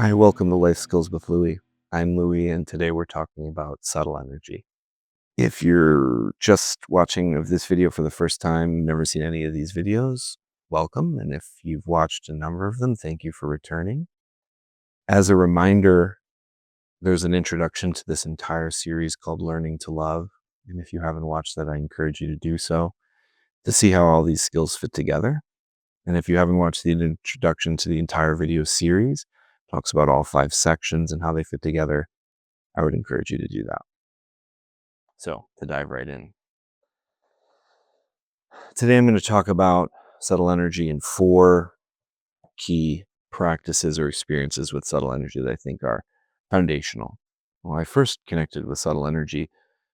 Hi, welcome to Life Skills with Louie. I'm Louie, and today we're talking about subtle energy. If you're just watching of this video for the first time, never seen any of these videos, welcome. And if you've watched a number of them, thank you for returning. As a reminder, there's an introduction to this entire series called Learning to Love. And if you haven't watched that, I encourage you to do so to see how all these skills fit together. And if you haven't watched the introduction to the entire video series, talks about all 5 sections and how they fit together, I would encourage you to do that. So, to dive right in. Today, I'm going to talk about subtle energy and 4 key practices or experiences with subtle energy that I think are foundational. Well, I first connected with subtle energy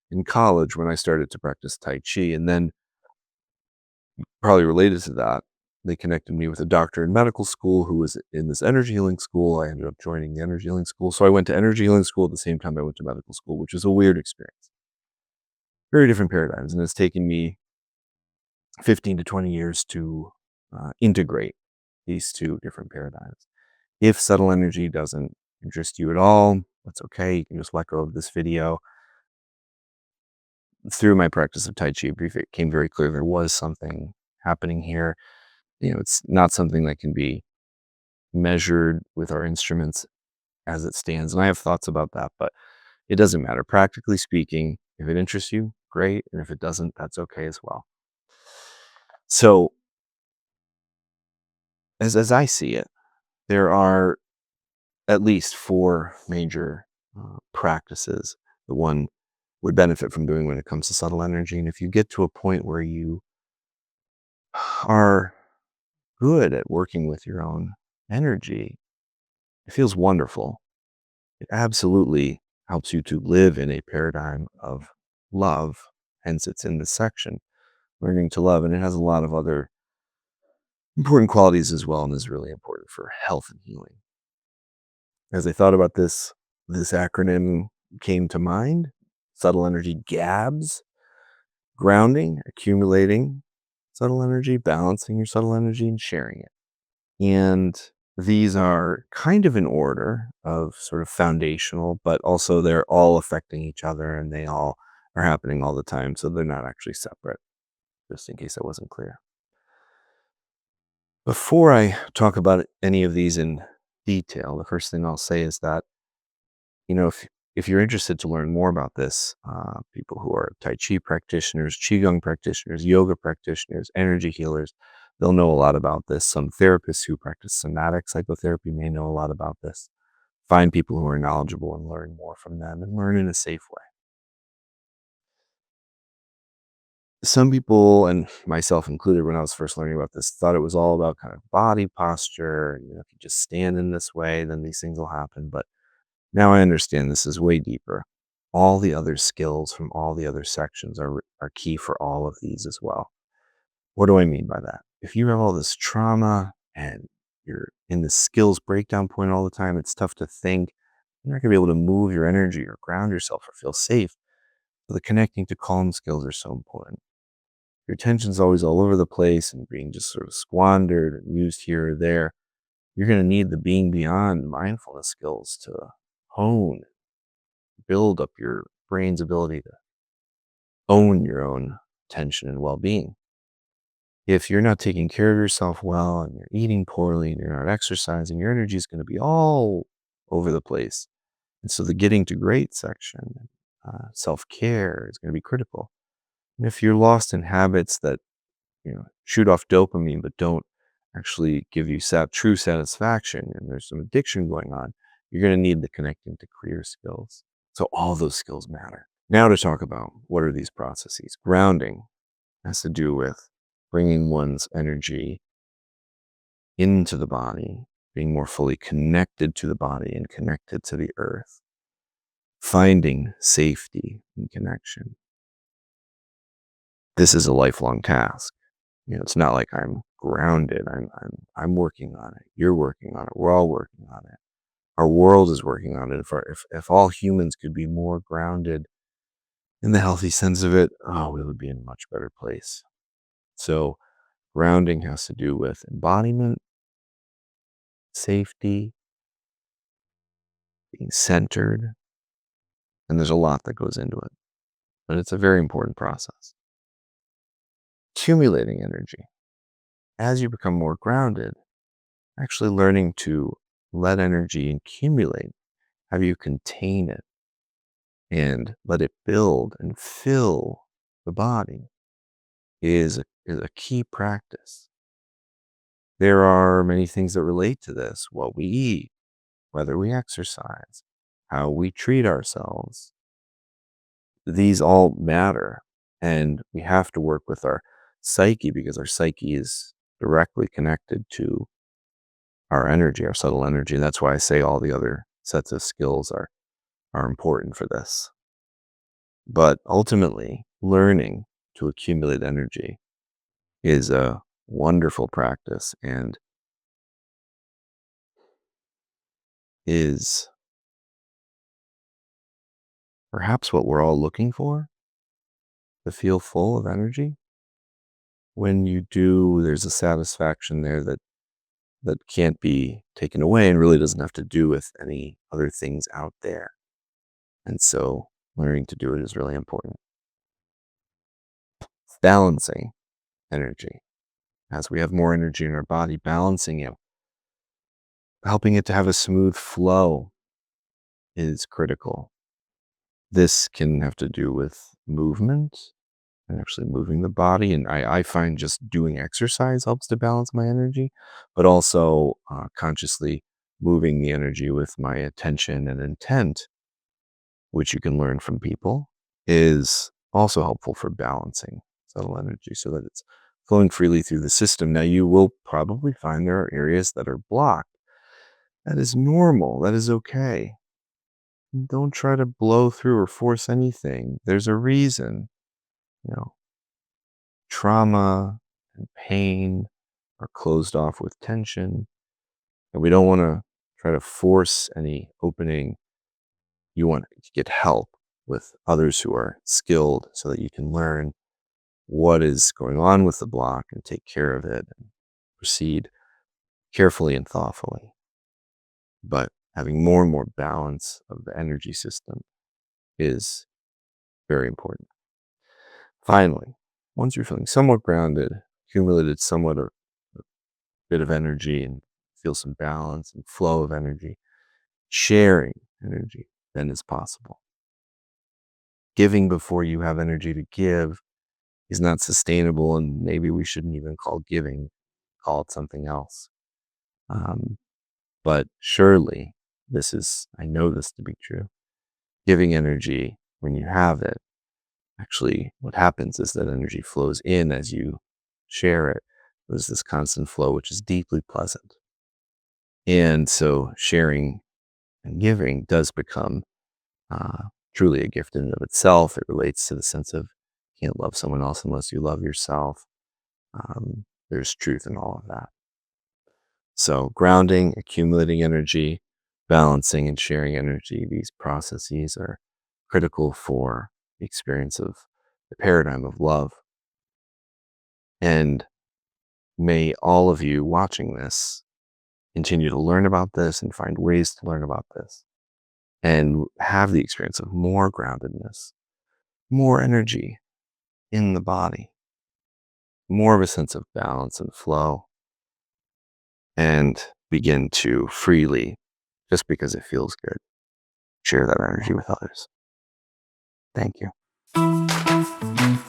in college when I started to practice Tai Chi. And then, probably related to that, they connected me with a doctor in medical school who was in this energy healing school. I ended up joining the energy healing school. So, I went to energy healing school at the same time I went to medical school, which was a weird experience. Very different paradigms. And it's taken me 15 to 20 years to integrate these 2 different paradigms. If subtle energy doesn't interest you at all, that's okay. You can just let go of this video. Through my practice of Tai Chi, it became very clear there was something happening here. It's not something that can be measured with our instruments as it stands. And I have thoughts about that, but it doesn't matter. Practically speaking, if it interests you, great. And if it doesn't, that's okay as well. So, as I see it, there are at least 4 major practices that one would benefit from doing when it comes to subtle energy. And if you get to a point where you are good at working with your own energy, it feels wonderful. It absolutely helps you to live in a paradigm of love. Hence, it's in this section, learning to love. And it has a lot of other important qualities as well, and is really important for health and healing. As I thought about this acronym came to mind: subtle energy, GABS, grounding, accumulating subtle energy, balancing your subtle energy, and sharing it. And these are kind of in order of sort of foundational, but also they're all affecting each other and they all are happening all the time. So they're not actually separate, just in case that wasn't clear. Before I talk about any of these in detail, the first thing I'll say is that if you're interested to learn more about this, people who are Tai Chi practitioners, Qigong practitioners, yoga practitioners, energy healers, they'll know a lot about this. Some therapists who practice somatic psychotherapy may know a lot about this. Find people who are knowledgeable and learn more from them and learn in a safe way. Some people, and myself included, when I was first learning about this, thought it was all about kind of body posture. If you just stand in this way, then these things will happen. But now I understand this is way deeper. All the other skills from all the other sections are key for all of these as well. What do I mean by that? If you have all this trauma and you're in the skills breakdown point all the time, it's tough to think. You're not going to be able to move your energy or ground yourself or feel safe. So the connecting to calm skills are so important. Your attention's always all over the place and being just sort of squandered and used here or there. You're going to need the being beyond mindfulness skills to hone, build up your brain's ability to own your own attention and well-being. If you're not taking care of yourself well and you're eating poorly and you're not exercising, your energy is going to be all over the place. And so the getting to great section, self-care, is going to be critical. And if you're lost in habits that shoot off dopamine but don't actually give you true satisfaction, and there's some addiction going on, you're going to need the connecting to clear skills. So all those skills matter. Now to talk about what are these processes. Grounding has to do with bringing one's energy into the body, being more fully connected to the body and connected to the earth, finding safety and connection. This is a lifelong task. It's not like I'm grounded. I'm working on it. You're working on it. We're all working on it. Our world is working on it. If all humans could be more grounded in the healthy sense of it, we would be in a much better place. So grounding has to do with embodiment, safety, being centered, and there's a lot that goes into it, but it's a very important process. Accumulating energy. As you become more grounded, actually learning to let energy accumulate, have you contain it and let it build and fill the body is a key practice. There are many things that relate to this: what we eat, whether we exercise, how we treat ourselves. These all matter. And we have to work with our psyche because our psyche is directly connected to our energy, our subtle energy. And that's why I say all the other sets of skills are important for this. But ultimately, learning to accumulate energy is a wonderful practice and is perhaps what we're all looking for, to feel full of energy. When you do, there's a satisfaction there that can't be taken away and really doesn't have to do with any other things out there. And so learning to do it is really important. Balancing energy. As we have more energy in our body, balancing it, helping it to have a smooth flow is critical. This can have to do with movement and actually moving the body. And I find just doing exercise helps to balance my energy, but also consciously moving the energy with my attention and intent, which you can learn from people, is also helpful for balancing subtle energy so that it's flowing freely through the system. Now, you will probably find there are areas that are blocked. That is normal. That is okay. Don't try to blow through or force anything. There's a reason. You know, trauma and pain are closed off with tension, and we don't want to try to force any opening. You want to get help with others who are skilled so that you can learn what is going on with the block and take care of it and proceed carefully and thoughtfully. But having more and more balance of the energy system is very important. Finally, once you're feeling somewhat grounded, accumulated somewhat a bit of energy and feel some balance and flow of energy, sharing energy then is possible. Giving before you have energy to give is not sustainable, and maybe we shouldn't even call giving, call it something else. Um, but surely I know this to be true. Giving energy when you have it, actually, what happens is that energy flows in as you share it. There's this constant flow, which is deeply pleasant. And so sharing and giving does become uh, truly a gift in and of itself. It relates to the sense of you can't love someone else unless you love yourself. There's truth in all of that. So grounding, accumulating energy, balancing and sharing energy, these processes are critical for the experience of the paradigm of love. And may all of you watching this continue to learn about this and find ways to learn about this and have the experience of more groundedness, more energy in the body, more of a sense of balance and flow, and begin to freely, just because it feels good, share that energy with others. Thank you.